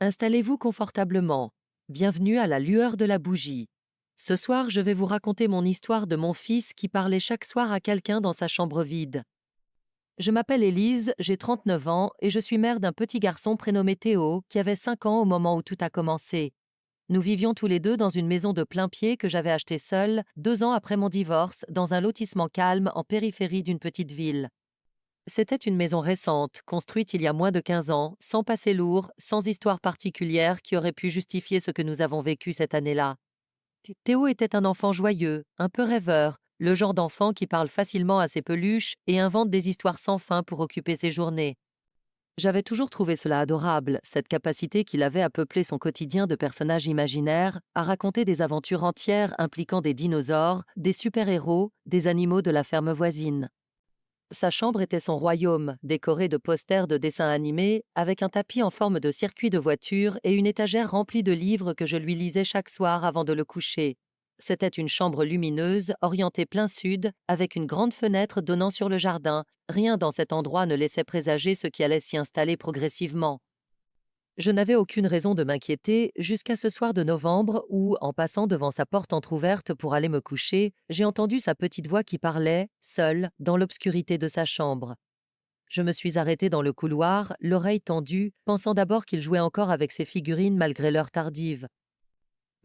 Installez-vous confortablement. Bienvenue à la lueur de la bougie. Ce soir, je vais vous raconter mon histoire de mon fils qui parlait chaque soir à quelqu'un dans sa chambre vide. Je m'appelle Élise, j'ai 39 ans et je suis mère d'un petit garçon prénommé Théo qui avait 5 ans au moment où tout a commencé. Nous vivions tous les deux dans une maison de plein pied que j'avais achetée seule 2 ans après mon divorce dans un lotissement calme en périphérie d'une petite ville. C'était une maison récente, construite il y a moins de 15 ans, sans passé lourd, sans histoire particulière qui aurait pu justifier ce que nous avons vécu cette année-là. Théo était un enfant joyeux, un peu rêveur, le genre d'enfant qui parle facilement à ses peluches et invente des histoires sans fin pour occuper ses journées. J'avais toujours trouvé cela adorable, cette capacité qu'il avait à peupler son quotidien de personnages imaginaires, à raconter des aventures entières impliquant des dinosaures, des super-héros, des animaux de la ferme voisine. Sa chambre était son royaume, décoré de posters de dessins animés, avec un tapis en forme de circuit de voiture et une étagère remplie de livres que je lui lisais chaque soir avant de le coucher. C'était une chambre lumineuse, orientée plein sud, avec une grande fenêtre donnant sur le jardin. Rien dans cet endroit ne laissait présager ce qui allait s'y installer progressivement. Je n'avais aucune raison de m'inquiéter jusqu'à ce soir de novembre où, en passant devant sa porte entr'ouverte pour aller me coucher, j'ai entendu sa petite voix qui parlait, seule, dans l'obscurité de sa chambre. Je me suis arrêtée dans le couloir, l'oreille tendue, pensant d'abord qu'il jouait encore avec ses figurines malgré l'heure tardive.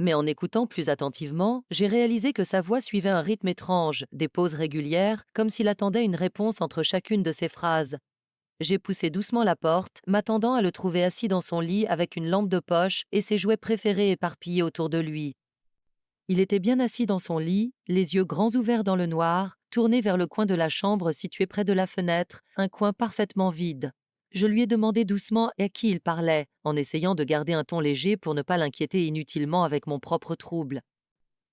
Mais en écoutant plus attentivement, j'ai réalisé que sa voix suivait un rythme étrange, des pauses régulières, comme s'il attendait une réponse entre chacune de ses phrases. J'ai poussé doucement la porte, m'attendant à le trouver assis dans son lit avec une lampe de poche et ses jouets préférés éparpillés autour de lui. Il était bien assis dans son lit, les yeux grands ouverts dans le noir, tourné vers le coin de la chambre situé près de la fenêtre, un coin parfaitement vide. Je lui ai demandé doucement à qui il parlait, en essayant de garder un ton léger pour ne pas l'inquiéter inutilement avec mon propre trouble.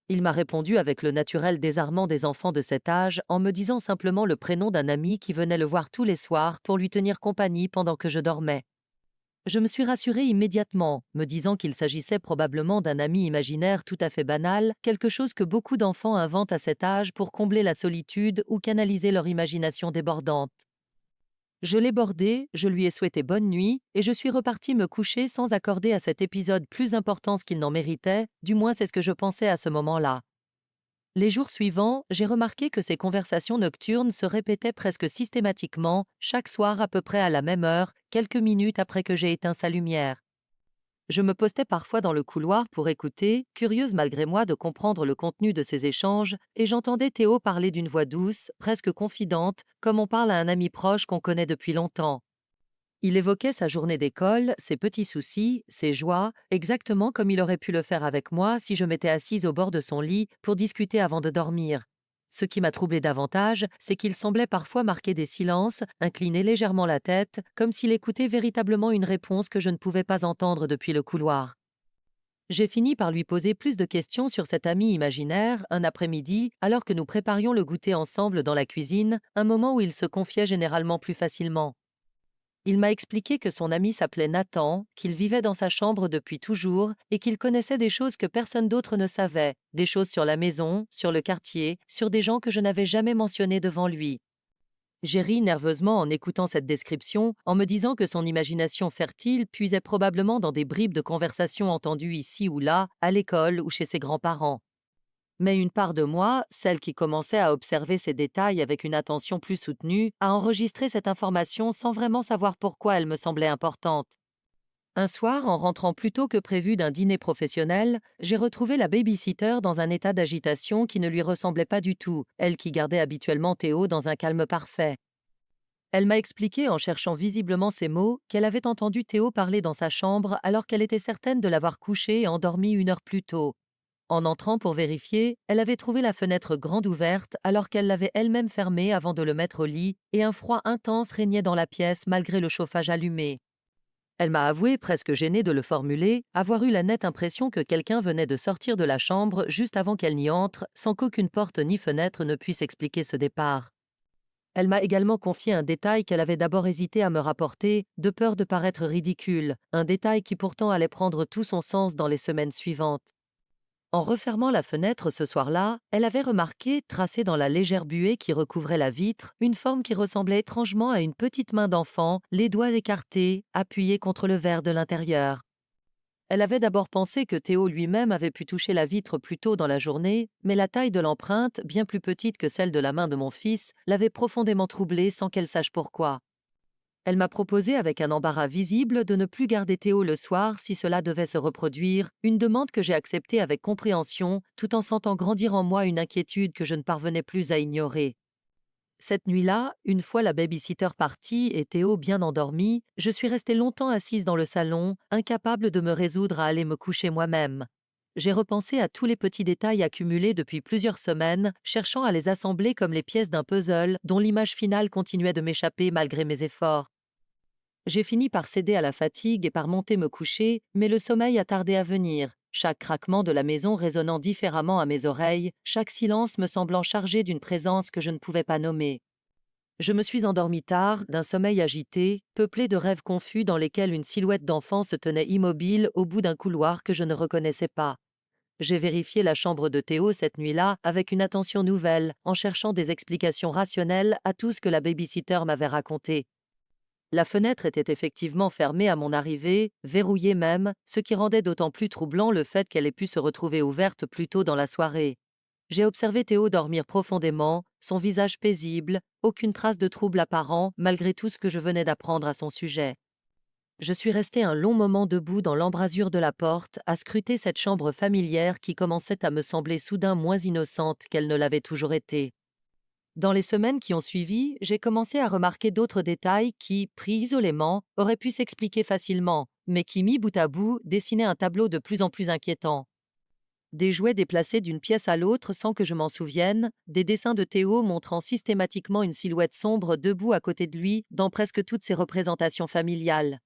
Il m'a répondu avec le naturel désarmant des enfants de cet âge en me disant simplement le prénom d'un ami qui venait le voir tous les soirs pour lui tenir compagnie pendant que je dormais. Je me suis rassurée immédiatement, me disant qu'il s'agissait probablement d'un ami imaginaire tout à fait banal, quelque chose que beaucoup d'enfants inventent à cet âge pour combler la solitude ou canaliser leur imagination débordante. Je l'ai bordé, je lui ai souhaité bonne nuit, et je suis repartie me coucher sans accorder à cet épisode plus d'importance qu'il n'en méritait, du moins c'est ce que je pensais à ce moment-là. Les jours suivants, j'ai remarqué que ces conversations nocturnes se répétaient presque systématiquement, chaque soir à peu près à la même heure, quelques minutes après que j'ai éteint sa lumière. Je me postais parfois dans le couloir pour écouter, curieuse malgré moi de comprendre le contenu de ces échanges, et j'entendais Théo parler d'une voix douce, presque confidente, comme on parle à un ami proche qu'on connaît depuis longtemps. Il évoquait sa journée d'école, ses petits soucis, ses joies, exactement comme il aurait pu le faire avec moi si je m'étais assise au bord de son lit pour discuter avant de dormir. Ce qui m'a troublé davantage, c'est qu'il semblait parfois marquer des silences, incliner légèrement la tête, comme s'il écoutait véritablement une réponse que je ne pouvais pas entendre depuis le couloir. J'ai fini par lui poser plus de questions sur cet ami imaginaire un après-midi, alors que nous préparions le goûter ensemble dans la cuisine, un moment où il se confiait généralement plus facilement. Il m'a expliqué que son ami s'appelait Nathan, qu'il vivait dans sa chambre depuis toujours et qu'il connaissait des choses que personne d'autre ne savait, des choses sur la maison, sur le quartier, sur des gens que je n'avais jamais mentionnés devant lui. J'ai ri nerveusement en écoutant cette description, en me disant que son imagination fertile puisait probablement dans des bribes de conversations entendues ici ou là, à l'école ou chez ses grands-parents. Mais une part de moi, celle qui commençait à observer ces détails avec une attention plus soutenue, a enregistré cette information sans vraiment savoir pourquoi elle me semblait importante. Un soir, en rentrant plus tôt que prévu d'un dîner professionnel, j'ai retrouvé la baby-sitter dans un état d'agitation qui ne lui ressemblait pas du tout, elle qui gardait habituellement Théo dans un calme parfait. Elle m'a expliqué, en cherchant visiblement ses mots, qu'elle avait entendu Théo parler dans sa chambre alors qu'elle était certaine de l'avoir couché et endormi 1 heure plus tôt. En entrant pour vérifier, elle avait trouvé la fenêtre grande ouverte alors qu'elle l'avait elle-même fermée avant de le mettre au lit, et un froid intense régnait dans la pièce malgré le chauffage allumé. Elle m'a avoué, presque gênée de le formuler, avoir eu la nette impression que quelqu'un venait de sortir de la chambre juste avant qu'elle n'y entre, sans qu'aucune porte ni fenêtre ne puisse expliquer ce départ. Elle m'a également confié un détail qu'elle avait d'abord hésité à me rapporter, de peur de paraître ridicule, un détail qui pourtant allait prendre tout son sens dans les semaines suivantes. En refermant la fenêtre ce soir-là, elle avait remarqué, tracée dans la légère buée qui recouvrait la vitre, une forme qui ressemblait étrangement à une petite main d'enfant, les doigts écartés, appuyés contre le verre de l'intérieur. Elle avait d'abord pensé que Théo lui-même avait pu toucher la vitre plus tôt dans la journée, mais la taille de l'empreinte, bien plus petite que celle de la main de mon fils, l'avait profondément troublée sans qu'elle sache pourquoi. Elle m'a proposé avec un embarras visible de ne plus garder Théo le soir si cela devait se reproduire, une demande que j'ai acceptée avec compréhension, tout en sentant grandir en moi une inquiétude que je ne parvenais plus à ignorer. Cette nuit-là, une fois la baby-sitter partie et Théo bien endormi, je suis restée longtemps assise dans le salon, incapable de me résoudre à aller me coucher moi-même. J'ai repensé à tous les petits détails accumulés depuis plusieurs semaines, cherchant à les assembler comme les pièces d'un puzzle dont l'image finale continuait de m'échapper malgré mes efforts. J'ai fini par céder à la fatigue et par monter me coucher, mais le sommeil a tardé à venir, chaque craquement de la maison résonnant différemment à mes oreilles, chaque silence me semblant chargé d'une présence que je ne pouvais pas nommer. Je me suis endormie tard, d'un sommeil agité, peuplé de rêves confus dans lesquels une silhouette d'enfant se tenait immobile au bout d'un couloir que je ne reconnaissais pas. J'ai vérifié la chambre de Théo cette nuit-là avec une attention nouvelle, en cherchant des explications rationnelles à tout ce que la baby-sitter m'avait raconté. La fenêtre était effectivement fermée à mon arrivée, verrouillée même, ce qui rendait d'autant plus troublant le fait qu'elle ait pu se retrouver ouverte plus tôt dans la soirée. J'ai observé Théo dormir profondément, son visage paisible, aucune trace de trouble apparent malgré tout ce que je venais d'apprendre à son sujet. Je suis restée un long moment debout dans l'embrasure de la porte, à scruter cette chambre familière qui commençait à me sembler soudain moins innocente qu'elle ne l'avait toujours été. Dans les semaines qui ont suivi, j'ai commencé à remarquer d'autres détails qui, pris isolément, auraient pu s'expliquer facilement, mais qui, mis bout à bout, dessinaient un tableau de plus en plus inquiétant. Des jouets déplacés d'une pièce à l'autre sans que je m'en souvienne, des dessins de Théo montrant systématiquement une silhouette sombre debout à côté de lui dans presque toutes ses représentations familiales.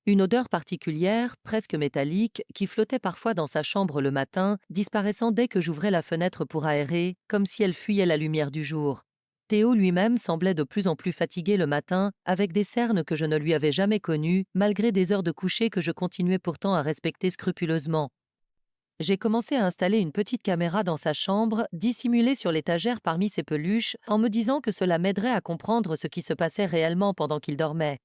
Une odeur particulière, presque métallique, qui flottait parfois dans sa chambre le matin, disparaissant dès que j'ouvrais la fenêtre pour aérer, comme si elle fuyait la lumière du jour. Théo lui-même semblait de plus en plus fatigué le matin, avec des cernes que je ne lui avais jamais connues, malgré des heures de coucher que je continuais pourtant à respecter scrupuleusement. J'ai commencé à installer une petite caméra dans sa chambre, dissimulée sur l'étagère parmi ses peluches, en me disant que cela m'aiderait à comprendre ce qui se passait réellement pendant qu'il dormait.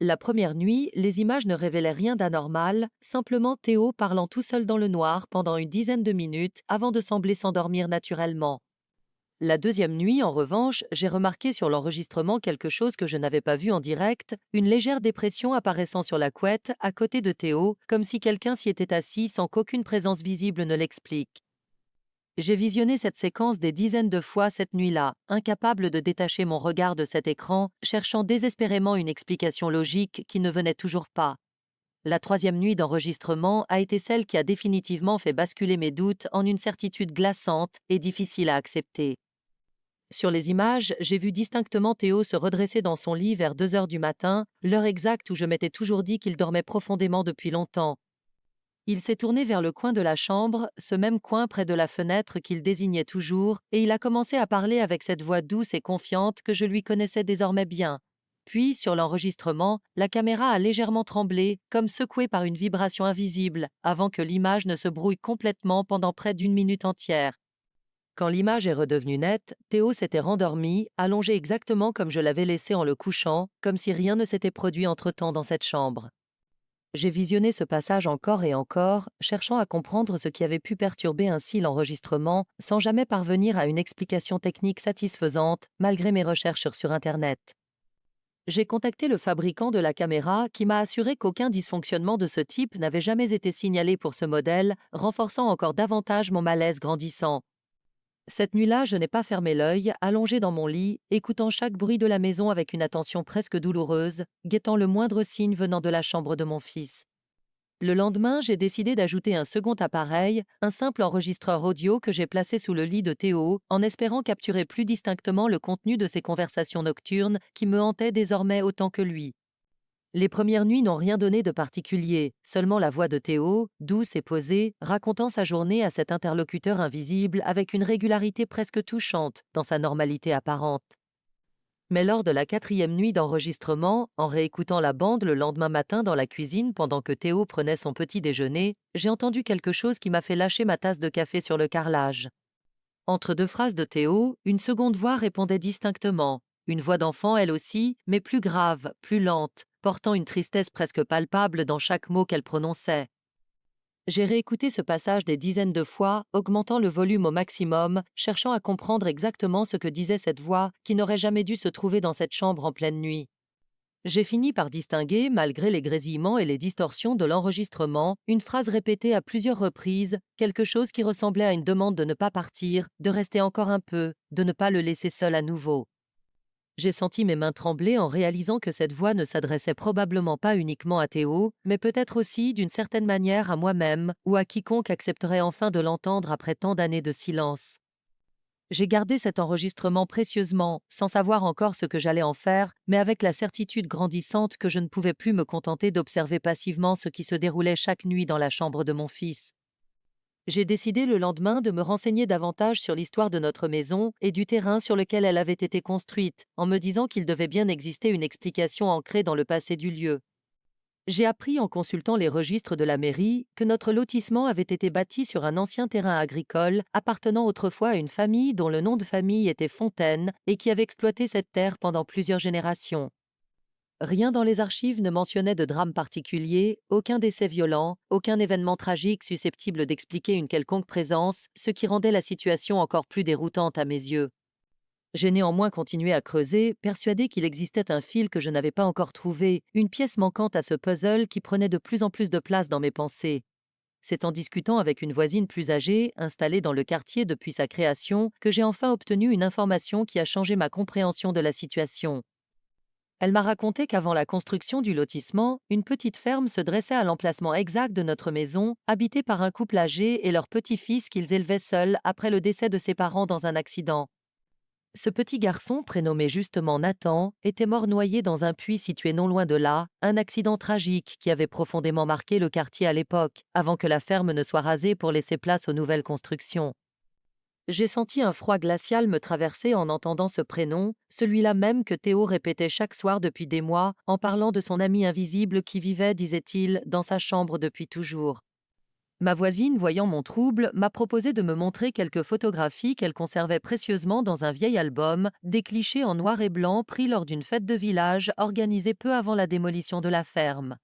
La première nuit, les images ne révélaient rien d'anormal, simplement Théo parlant tout seul dans le noir pendant une dizaine de minutes avant de sembler s'endormir naturellement. La deuxième nuit, en revanche, j'ai remarqué sur l'enregistrement quelque chose que je n'avais pas vu en direct, une légère dépression apparaissant sur la couette, à côté de Théo, comme si quelqu'un s'y était assis sans qu'aucune présence visible ne l'explique. J'ai visionné cette séquence des dizaines de fois cette nuit-là, incapable de détacher mon regard de cet écran, cherchant désespérément une explication logique qui ne venait toujours pas. La troisième nuit d'enregistrement a été celle qui a définitivement fait basculer mes doutes en une certitude glaçante et difficile à accepter. Sur les images, j'ai vu distinctement Théo se redresser dans son lit vers 2 heures du matin, l'heure exacte où je m'étais toujours dit qu'il dormait profondément depuis longtemps. Il s'est tourné vers le coin de la chambre, ce même coin près de la fenêtre qu'il désignait toujours, et il a commencé à parler avec cette voix douce et confiante que je lui connaissais désormais bien. Puis, sur l'enregistrement, la caméra a légèrement tremblé, comme secouée par une vibration invisible, avant que l'image ne se brouille complètement pendant près d'une minute entière. Quand l'image est redevenue nette, Théo s'était rendormi, allongé exactement comme je l'avais laissé en le couchant, comme si rien ne s'était produit entre-temps dans cette chambre. J'ai visionné ce passage encore et encore, cherchant à comprendre ce qui avait pu perturber ainsi l'enregistrement, sans jamais parvenir à une explication technique satisfaisante, malgré mes recherches sur Internet. J'ai contacté le fabricant de la caméra qui m'a assuré qu'aucun dysfonctionnement de ce type n'avait jamais été signalé pour ce modèle, renforçant encore davantage mon malaise grandissant. Cette nuit-là, je n'ai pas fermé l'œil, allongé dans mon lit, écoutant chaque bruit de la maison avec une attention presque douloureuse, guettant le moindre signe venant de la chambre de mon fils. Le lendemain, j'ai décidé d'ajouter un second appareil, un simple enregistreur audio que j'ai placé sous le lit de Théo, en espérant capturer plus distinctement le contenu de ses conversations nocturnes qui me hantaient désormais autant que lui. Les premières nuits n'ont rien donné de particulier, seulement la voix de Théo, douce et posée, racontant sa journée à cet interlocuteur invisible avec une régularité presque touchante dans sa normalité apparente. Mais lors de la quatrième nuit d'enregistrement, en réécoutant la bande le lendemain matin dans la cuisine pendant que Théo prenait son petit déjeuner, j'ai entendu quelque chose qui m'a fait lâcher ma tasse de café sur le carrelage. Entre deux phrases de Théo, une seconde voix répondait distinctement, une voix d'enfant elle aussi, mais plus grave, plus lente, portant une tristesse presque palpable dans chaque mot qu'elle prononçait. J'ai réécouté ce passage des dizaines de fois, augmentant le volume au maximum, cherchant à comprendre exactement ce que disait cette voix qui n'aurait jamais dû se trouver dans cette chambre en pleine nuit. J'ai fini par distinguer, malgré les grésillements et les distorsions de l'enregistrement, une phrase répétée à plusieurs reprises, quelque chose qui ressemblait à une demande de ne pas partir, de rester encore un peu, de ne pas le laisser seul à nouveau. J'ai senti mes mains trembler en réalisant que cette voix ne s'adressait probablement pas uniquement à Théo, mais peut-être aussi, d'une certaine manière, à moi-même ou à quiconque accepterait enfin de l'entendre après tant d'années de silence. J'ai gardé cet enregistrement précieusement, sans savoir encore ce que j'allais en faire, mais avec la certitude grandissante que je ne pouvais plus me contenter d'observer passivement ce qui se déroulait chaque nuit dans la chambre de mon fils. J'ai décidé le lendemain de me renseigner davantage sur l'histoire de notre maison et du terrain sur lequel elle avait été construite, en me disant qu'il devait bien exister une explication ancrée dans le passé du lieu. J'ai appris en consultant les registres de la mairie que notre lotissement avait été bâti sur un ancien terrain agricole appartenant autrefois à une famille dont le nom de famille était Fontaine et qui avait exploité cette terre pendant plusieurs générations. Rien dans les archives ne mentionnait de drame particulier, aucun décès violent, aucun événement tragique susceptible d'expliquer une quelconque présence, ce qui rendait la situation encore plus déroutante à mes yeux. J'ai néanmoins continué à creuser, persuadé qu'il existait un fil que je n'avais pas encore trouvé, une pièce manquante à ce puzzle qui prenait de plus en plus de place dans mes pensées. C'est en discutant avec une voisine plus âgée, installée dans le quartier depuis sa création, que j'ai enfin obtenu une information qui a changé ma compréhension de la situation. Elle m'a raconté qu'avant la construction du lotissement, une petite ferme se dressait à l'emplacement exact de notre maison, habitée par un couple âgé et leur petit-fils qu'ils élevaient seuls après le décès de ses parents dans un accident. Ce petit garçon, prénommé justement Nathan, était mort noyé dans un puits situé non loin de là, un accident tragique qui avait profondément marqué le quartier à l'époque, avant que la ferme ne soit rasée pour laisser place aux nouvelles constructions. J'ai senti un froid glacial me traverser en entendant ce prénom, celui-là même que Théo répétait chaque soir depuis des mois, en parlant de son ami invisible qui vivait, disait-il, dans sa chambre depuis toujours. Ma voisine, voyant mon trouble, m'a proposé de me montrer quelques photographies qu'elle conservait précieusement dans un vieil album, des clichés en noir et blanc pris lors d'une fête de village organisée peu avant la démolition de la ferme.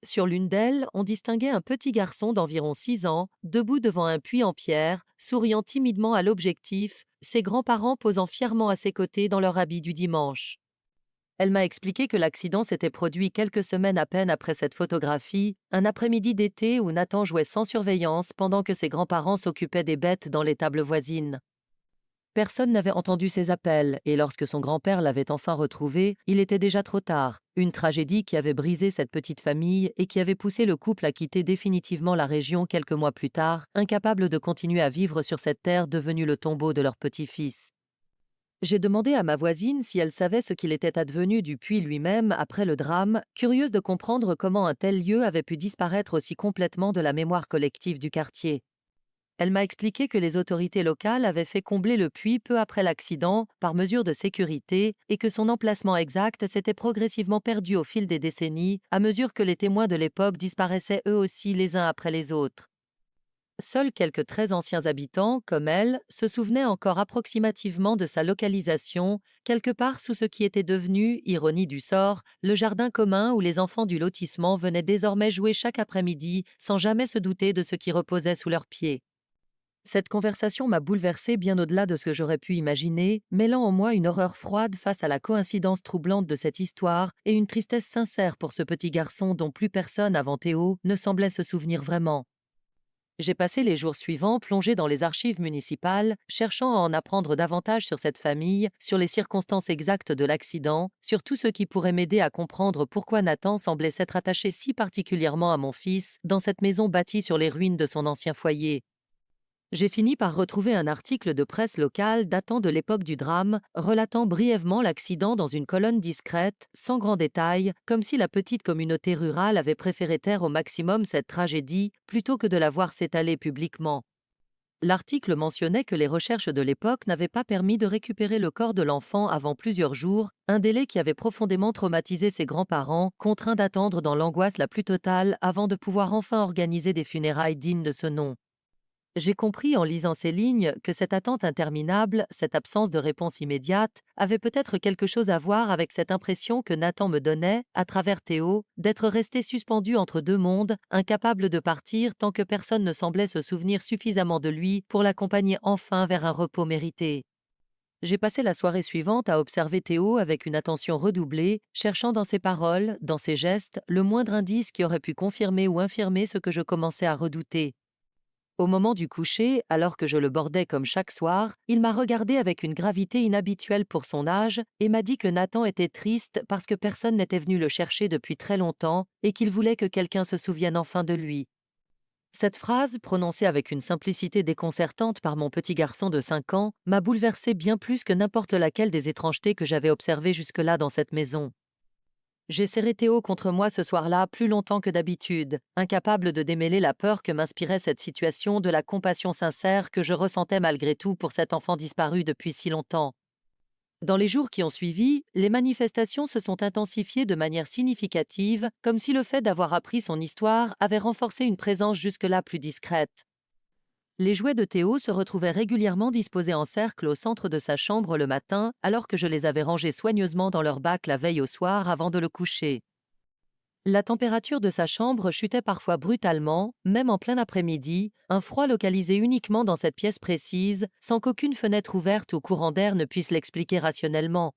Sur l'une d'elles, on distinguait un petit garçon d'environ 6 ans, debout devant un puits en pierre, souriant timidement à l'objectif, ses grands-parents posant fièrement à ses côtés dans leur habit du dimanche. Elle m'a expliqué que l'accident s'était produit quelques semaines à peine après cette photographie, un après-midi d'été où Nathan jouait sans surveillance pendant que ses grands-parents s'occupaient des bêtes dans l'étable voisine. Personne n'avait entendu ses appels, et lorsque son grand-père l'avait enfin retrouvé, il était déjà trop tard. Une tragédie qui avait brisé cette petite famille et qui avait poussé le couple à quitter définitivement la région quelques mois plus tard, incapable de continuer à vivre sur cette terre devenue le tombeau de leur petit-fils. J'ai demandé à ma voisine si elle savait ce qu'il était advenu du puits lui-même après le drame, curieuse de comprendre comment un tel lieu avait pu disparaître aussi complètement de la mémoire collective du quartier. Elle m'a expliqué que les autorités locales avaient fait combler le puits peu après l'accident, par mesure de sécurité, et que son emplacement exact s'était progressivement perdu au fil des décennies, à mesure que les témoins de l'époque disparaissaient eux aussi les uns après les autres. Seuls quelques très anciens habitants, comme elle, se souvenaient encore approximativement de sa localisation, quelque part sous ce qui était devenu, ironie du sort, le jardin commun où les enfants du lotissement venaient désormais jouer chaque après-midi sans jamais se douter de ce qui reposait sous leurs pieds. Cette conversation m'a bouleversée bien au-delà de ce que j'aurais pu imaginer, mêlant en moi une horreur froide face à la coïncidence troublante de cette histoire et une tristesse sincère pour ce petit garçon dont plus personne avant Théo ne semblait se souvenir vraiment. J'ai passé les jours suivants plongé dans les archives municipales, cherchant à en apprendre davantage sur cette famille, sur les circonstances exactes de l'accident, sur tout ce qui pourrait m'aider à comprendre pourquoi Nathan semblait s'être attaché si particulièrement à mon fils dans cette maison bâtie sur les ruines de son ancien foyer. J'ai fini par retrouver un article de presse locale datant de l'époque du drame, relatant brièvement l'accident dans une colonne discrète, sans grand détail, comme si la petite communauté rurale avait préféré taire au maximum cette tragédie plutôt que de la voir s'étaler publiquement. L'article mentionnait que les recherches de l'époque n'avaient pas permis de récupérer le corps de l'enfant avant plusieurs jours, un délai qui avait profondément traumatisé ses grands-parents, contraints d'attendre dans l'angoisse la plus totale avant de pouvoir enfin organiser des funérailles dignes de ce nom. J'ai compris en lisant ces lignes que cette attente interminable, cette absence de réponse immédiate, avait peut-être quelque chose à voir avec cette impression que Nathan me donnait, à travers Théo, d'être resté suspendu entre deux mondes, incapable de partir tant que personne ne semblait se souvenir suffisamment de lui pour l'accompagner enfin vers un repos mérité. J'ai passé la soirée suivante à observer Théo avec une attention redoublée, cherchant dans ses paroles, dans ses gestes, le moindre indice qui aurait pu confirmer ou infirmer ce que je commençais à redouter. Au moment du coucher, alors que je le bordais comme chaque soir, il m'a regardé avec une gravité inhabituelle pour son âge et m'a dit que Nathan était triste parce que personne n'était venu le chercher depuis très longtemps et qu'il voulait que quelqu'un se souvienne enfin de lui. Cette phrase, prononcée avec une simplicité déconcertante par mon petit garçon de 5 ans, m'a bouleversée bien plus que n'importe laquelle des étrangetés que j'avais observées jusque-là dans cette maison. J'ai serré Théo contre moi ce soir-là plus longtemps que d'habitude, incapable de démêler la peur que m'inspirait cette situation de la compassion sincère que je ressentais malgré tout pour cet enfant disparu depuis si longtemps. Dans les jours qui ont suivi, les manifestations se sont intensifiées de manière significative, comme si le fait d'avoir appris son histoire avait renforcé une présence jusque-là plus discrète. Les jouets de Théo se retrouvaient régulièrement disposés en cercle au centre de sa chambre le matin, alors que je les avais rangés soigneusement dans leur bac la veille au soir avant de le coucher. La température de sa chambre chutait parfois brutalement, même en plein après-midi, un froid localisé uniquement dans cette pièce précise, sans qu'aucune fenêtre ouverte ou courant d'air ne puisse l'expliquer rationnellement.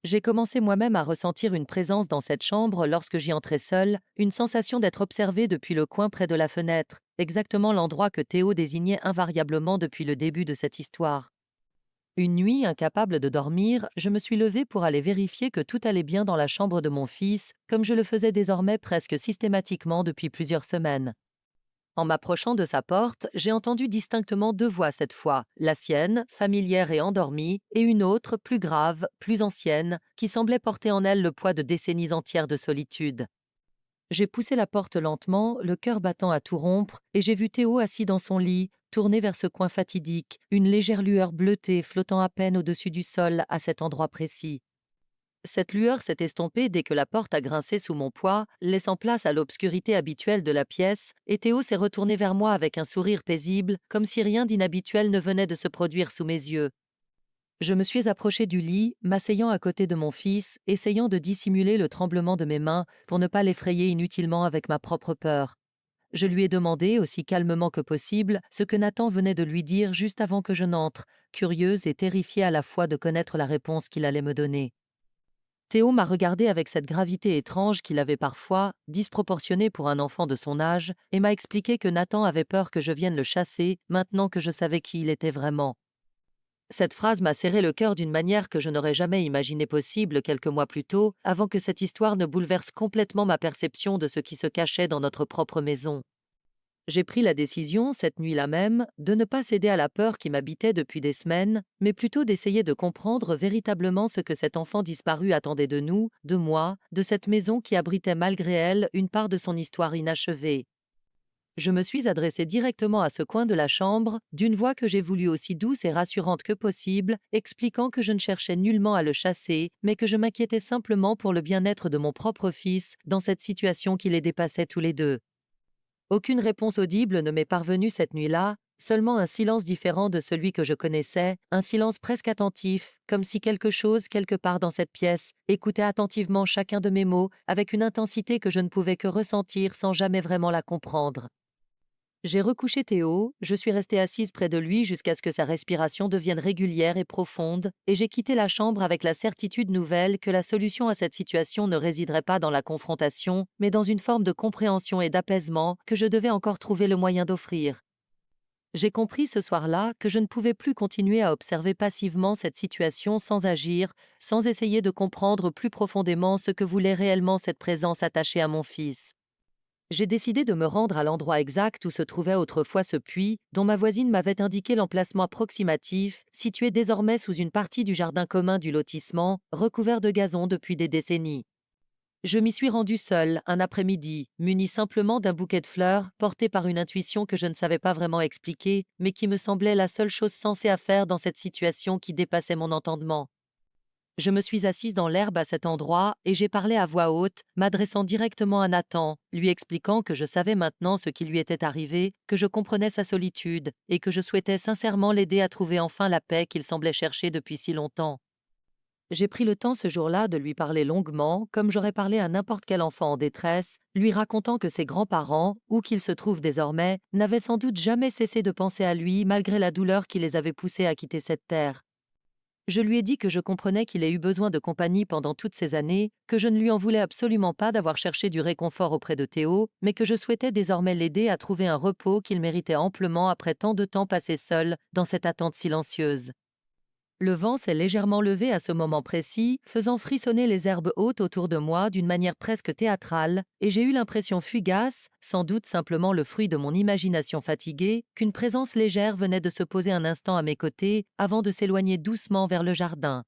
J'ai commencé moi-même à ressentir une présence dans cette chambre lorsque j'y entrais seule, une sensation d'être observée depuis le coin près de la fenêtre, exactement l'endroit que Théo désignait invariablement depuis le début de cette histoire. Une nuit, incapable de dormir, je me suis levée pour aller vérifier que tout allait bien dans la chambre de mon fils, comme je le faisais désormais presque systématiquement depuis plusieurs semaines. En m'approchant de sa porte, j'ai entendu distinctement deux voix cette fois, la sienne, familière et endormie, et une autre, plus grave, plus ancienne, qui semblait porter en elle le poids de décennies entières de solitude. J'ai poussé la porte lentement, le cœur battant à tout rompre, et j'ai vu Théo assis dans son lit, tourné vers ce coin fatidique, une légère lueur bleutée flottant à peine au-dessus du sol à cet endroit précis. Cette lueur s'est estompée dès que la porte a grincé sous mon poids, laissant place à l'obscurité habituelle de la pièce, et Théo s'est retourné vers moi avec un sourire paisible, comme si rien d'inhabituel ne venait de se produire sous mes yeux. Je me suis approchée du lit, m'asseyant à côté de mon fils, essayant de dissimuler le tremblement de mes mains pour ne pas l'effrayer inutilement avec ma propre peur. Je lui ai demandé, aussi calmement que possible, ce que Nathan venait de lui dire juste avant que je n'entre, curieuse et terrifiée à la fois de connaître la réponse qu'il allait me donner. Théo m'a regardé avec cette gravité étrange qu'il avait parfois, disproportionnée pour un enfant de son âge, et m'a expliqué que Nathan avait peur que je vienne le chasser maintenant que je savais qui il était vraiment. Cette phrase m'a serré le cœur d'une manière que je n'aurais jamais imaginé possible quelques mois plus tôt, avant que cette histoire ne bouleverse complètement ma perception de ce qui se cachait dans notre propre maison. J'ai pris la décision, cette nuit-là même, de ne pas céder à la peur qui m'habitait depuis des semaines, mais plutôt d'essayer de comprendre véritablement ce que cet enfant disparu attendait de nous, de moi, de cette maison qui abritait malgré elle une part de son histoire inachevée. Je me suis adressée directement à ce coin de la chambre, d'une voix que j'ai voulu aussi douce et rassurante que possible, expliquant que je ne cherchais nullement à le chasser, mais que je m'inquiétais simplement pour le bien-être de mon propre fils dans cette situation qui les dépassait tous les deux. Aucune réponse audible ne m'est parvenue cette nuit-là, seulement un silence différent de celui que je connaissais, un silence presque attentif, comme si quelque chose, quelque part dans cette pièce, écoutait attentivement chacun de mes mots avec une intensité que je ne pouvais que ressentir sans jamais vraiment la comprendre. J'ai recouché Théo, je suis restée assise près de lui jusqu'à ce que sa respiration devienne régulière et profonde, et j'ai quitté la chambre avec la certitude nouvelle que la solution à cette situation ne résiderait pas dans la confrontation, mais dans une forme de compréhension et d'apaisement que je devais encore trouver le moyen d'offrir. J'ai compris ce soir-là que je ne pouvais plus continuer à observer passivement cette situation sans agir, sans essayer de comprendre plus profondément ce que voulait réellement cette présence attachée à mon fils. J'ai décidé de me rendre à l'endroit exact où se trouvait autrefois ce puits, dont ma voisine m'avait indiqué l'emplacement approximatif, situé désormais sous une partie du jardin commun du lotissement, recouvert de gazon depuis des décennies. Je m'y suis rendue seule, un après-midi, munie simplement d'un bouquet de fleurs, porté par une intuition que je ne savais pas vraiment expliquer, mais qui me semblait la seule chose sensée à faire dans cette situation qui dépassait mon entendement. Je me suis assise dans l'herbe à cet endroit et j'ai parlé à voix haute, m'adressant directement à Nathan, lui expliquant que je savais maintenant ce qui lui était arrivé, que je comprenais sa solitude et que je souhaitais sincèrement l'aider à trouver enfin la paix qu'il semblait chercher depuis si longtemps. J'ai pris le temps ce jour-là de lui parler longuement, comme j'aurais parlé à n'importe quel enfant en détresse, lui racontant que ses grands-parents, où qu'ils se trouvent désormais, n'avaient sans doute jamais cessé de penser à lui malgré la douleur qui les avait poussés à quitter cette terre. Je lui ai dit que je comprenais qu'il ait eu besoin de compagnie pendant toutes ces années, que je ne lui en voulais absolument pas d'avoir cherché du réconfort auprès de Théo, mais que je souhaitais désormais l'aider à trouver un repos qu'il méritait amplement après tant de temps passé seul dans cette attente silencieuse. Le vent s'est légèrement levé à ce moment précis, faisant frissonner les herbes hautes autour de moi d'une manière presque théâtrale, et j'ai eu l'impression fugace, sans doute simplement le fruit de mon imagination fatiguée, qu'une présence légère venait de se poser un instant à mes côtés avant de s'éloigner doucement vers le jardin.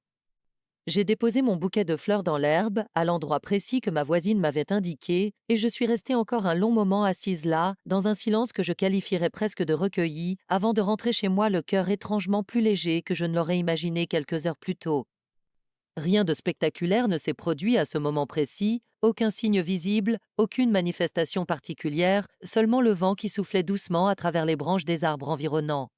J'ai déposé mon bouquet de fleurs dans l'herbe, à l'endroit précis que ma voisine m'avait indiqué, et je suis restée encore un long moment assise là, dans un silence que je qualifierais presque de recueilli, avant de rentrer chez moi le cœur étrangement plus léger que je ne l'aurais imaginé quelques heures plus tôt. Rien de spectaculaire ne s'est produit à ce moment précis, aucun signe visible, aucune manifestation particulière, seulement le vent qui soufflait doucement à travers les branches des arbres environnants.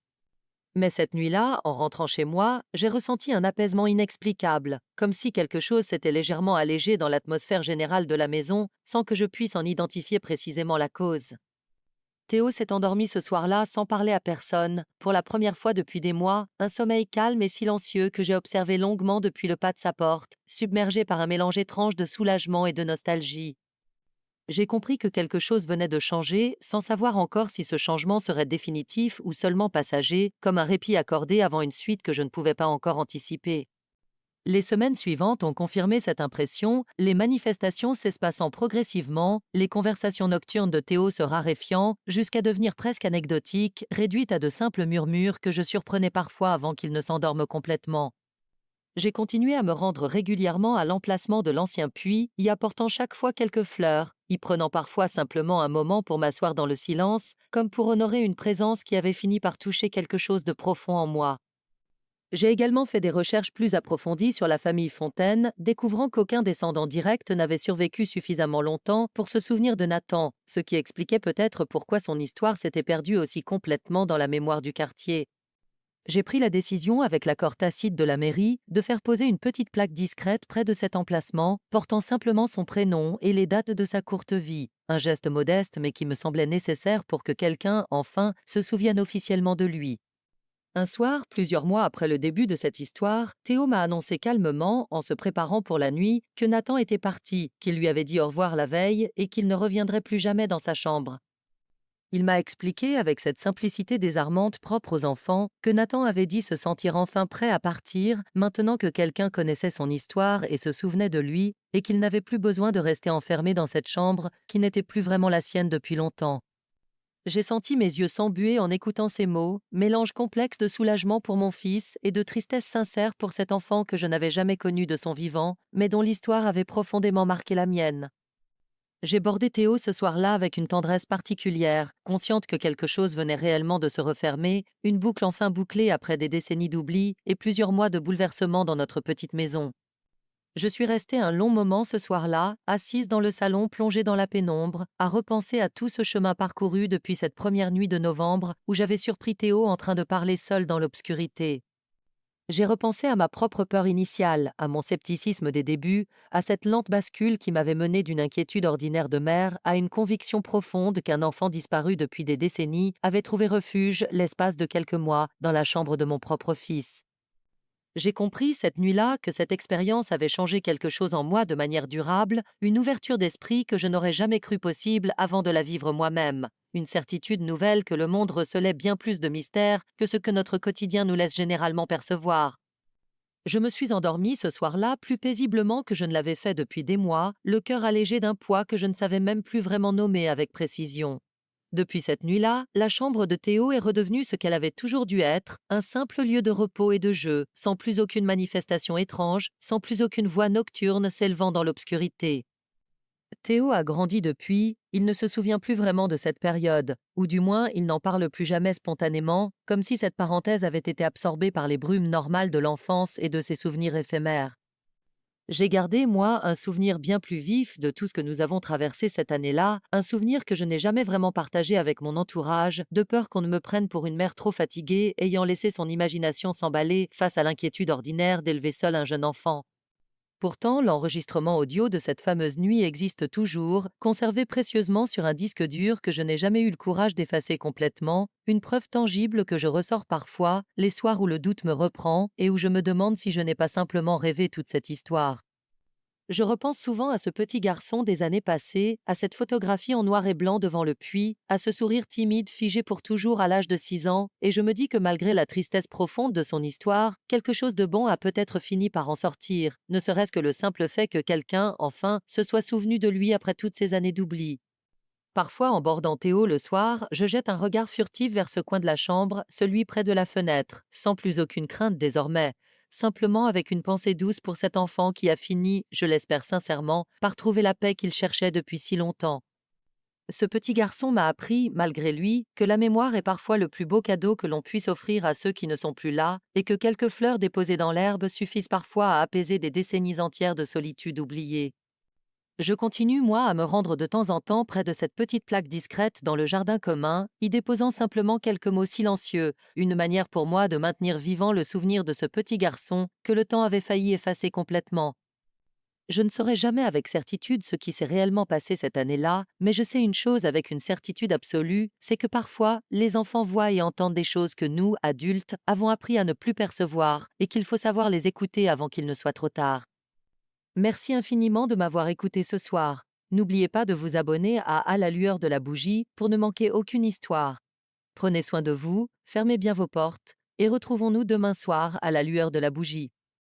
Mais cette nuit-là, en rentrant chez moi, j'ai ressenti un apaisement inexplicable, comme si quelque chose s'était légèrement allégé dans l'atmosphère générale de la maison, sans que je puisse en identifier précisément la cause. Théo s'est endormi ce soir-là sans parler à personne, pour la première fois depuis des mois, un sommeil calme et silencieux que j'ai observé longuement depuis le pas de sa porte, submergé par un mélange étrange de soulagement et de nostalgie. J'ai compris que quelque chose venait de changer, sans savoir encore si ce changement serait définitif ou seulement passager, comme un répit accordé avant une suite que je ne pouvais pas encore anticiper. Les semaines suivantes ont confirmé cette impression, les manifestations s'espacant progressivement, les conversations nocturnes de Théo se raréfiant, jusqu'à devenir presque anecdotiques, réduites à de simples murmures que je surprenais parfois avant qu'il ne s'endorme complètement. J'ai continué à me rendre régulièrement à l'emplacement de l'ancien puits, y apportant chaque fois quelques fleurs, y prenant parfois simplement un moment pour m'asseoir dans le silence, comme pour honorer une présence qui avait fini par toucher quelque chose de profond en moi. J'ai également fait des recherches plus approfondies sur la famille Fontaine, découvrant qu'aucun descendant direct n'avait survécu suffisamment longtemps pour se souvenir de Nathan, ce qui expliquait peut-être pourquoi son histoire s'était perdue aussi complètement dans la mémoire du quartier. J'ai pris la décision, avec l'accord tacite de la mairie, de faire poser une petite plaque discrète près de cet emplacement, portant simplement son prénom et les dates de sa courte vie. Un geste modeste mais qui me semblait nécessaire pour que quelqu'un, enfin, se souvienne officiellement de lui. Un soir, plusieurs mois après le début de cette histoire, Théo m'a annoncé calmement, en se préparant pour la nuit, que Nathan était parti, qu'il lui avait dit au revoir la veille et qu'il ne reviendrait plus jamais dans sa chambre. Il m'a expliqué, avec cette simplicité désarmante propre aux enfants, que Nathan avait dit se sentir enfin prêt à partir, maintenant que quelqu'un connaissait son histoire et se souvenait de lui, et qu'il n'avait plus besoin de rester enfermé dans cette chambre qui n'était plus vraiment la sienne depuis longtemps. J'ai senti mes yeux s'embuer en écoutant ces mots, mélange complexe de soulagement pour mon fils et de tristesse sincère pour cet enfant que je n'avais jamais connu de son vivant, mais dont l'histoire avait profondément marqué la mienne. J'ai bordé Théo ce soir-là avec une tendresse particulière, consciente que quelque chose venait réellement de se refermer, une boucle enfin bouclée après des décennies d'oubli et plusieurs mois de bouleversements dans notre petite maison. Je suis restée un long moment ce soir-là, assise dans le salon plongée dans la pénombre, à repenser à tout ce chemin parcouru depuis cette première nuit de novembre où j'avais surpris Théo en train de parler seul dans l'obscurité. J'ai repensé à ma propre peur initiale, à mon scepticisme des débuts, à cette lente bascule qui m'avait mené d'une inquiétude ordinaire de mère à une conviction profonde qu'un enfant disparu depuis des décennies avait trouvé refuge, l'espace de quelques mois, dans la chambre de mon propre fils. J'ai compris cette nuit-là que cette expérience avait changé quelque chose en moi de manière durable, une ouverture d'esprit que je n'aurais jamais cru possible avant de la vivre moi-même, une certitude nouvelle que le monde recelait bien plus de mystères que ce que notre quotidien nous laisse généralement percevoir. Je me suis endormie ce soir-là plus paisiblement que je ne l'avais fait depuis des mois, le cœur allégé d'un poids que je ne savais même plus vraiment nommer avec précision. Depuis cette nuit-là, la chambre de Théo est redevenue ce qu'elle avait toujours dû être, un simple lieu de repos et de jeu, sans plus aucune manifestation étrange, sans plus aucune voix nocturne s'élevant dans l'obscurité. Théo a grandi depuis, il ne se souvient plus vraiment de cette période, ou du moins il n'en parle plus jamais spontanément, comme si cette parenthèse avait été absorbée par les brumes normales de l'enfance et de ses souvenirs éphémères. J'ai gardé, moi, un souvenir bien plus vif de tout ce que nous avons traversé cette année-là, un souvenir que je n'ai jamais vraiment partagé avec mon entourage, de peur qu'on ne me prenne pour une mère trop fatiguée, ayant laissé son imagination s'emballer face à l'inquiétude ordinaire d'élever seul un jeune enfant. Pourtant, l'enregistrement audio de cette fameuse nuit existe toujours, conservé précieusement sur un disque dur que je n'ai jamais eu le courage d'effacer complètement, une preuve tangible que je ressors parfois, les soirs où le doute me reprend et où je me demande si je n'ai pas simplement rêvé toute cette histoire. Je repense souvent à ce petit garçon des années passées, à cette photographie en noir et blanc devant le puits, à ce sourire timide figé pour toujours à l'âge de 6 ans, et je me dis que malgré la tristesse profonde de son histoire, quelque chose de bon a peut-être fini par en sortir, ne serait-ce que le simple fait que quelqu'un, enfin, se soit souvenu de lui après toutes ces années d'oubli. Parfois, en bordant Théo le soir, je jette un regard furtif vers ce coin de la chambre, celui près de la fenêtre, sans plus aucune crainte désormais, simplement avec une pensée douce pour cet enfant qui a fini, je l'espère sincèrement, par trouver la paix qu'il cherchait depuis si longtemps. Ce petit garçon m'a appris, malgré lui, que la mémoire est parfois le plus beau cadeau que l'on puisse offrir à ceux qui ne sont plus là, et que quelques fleurs déposées dans l'herbe suffisent parfois à apaiser des décennies entières de solitude oubliée. Je continue, moi, à me rendre de temps en temps près de cette petite plaque discrète dans le jardin commun, y déposant simplement quelques mots silencieux, une manière pour moi de maintenir vivant le souvenir de ce petit garçon que le temps avait failli effacer complètement. Je ne saurai jamais avec certitude ce qui s'est réellement passé cette année-là, mais je sais une chose avec une certitude absolue, c'est que parfois, les enfants voient et entendent des choses que nous, adultes, avons appris à ne plus percevoir, et qu'il faut savoir les écouter avant qu'il ne soit trop tard. Merci infiniment de m'avoir écouté ce soir. N'oubliez pas de vous abonner à la lueur de la bougie pour ne manquer aucune histoire. Prenez soin de vous, fermez bien vos portes et retrouvons-nous demain soir à la lueur de la bougie.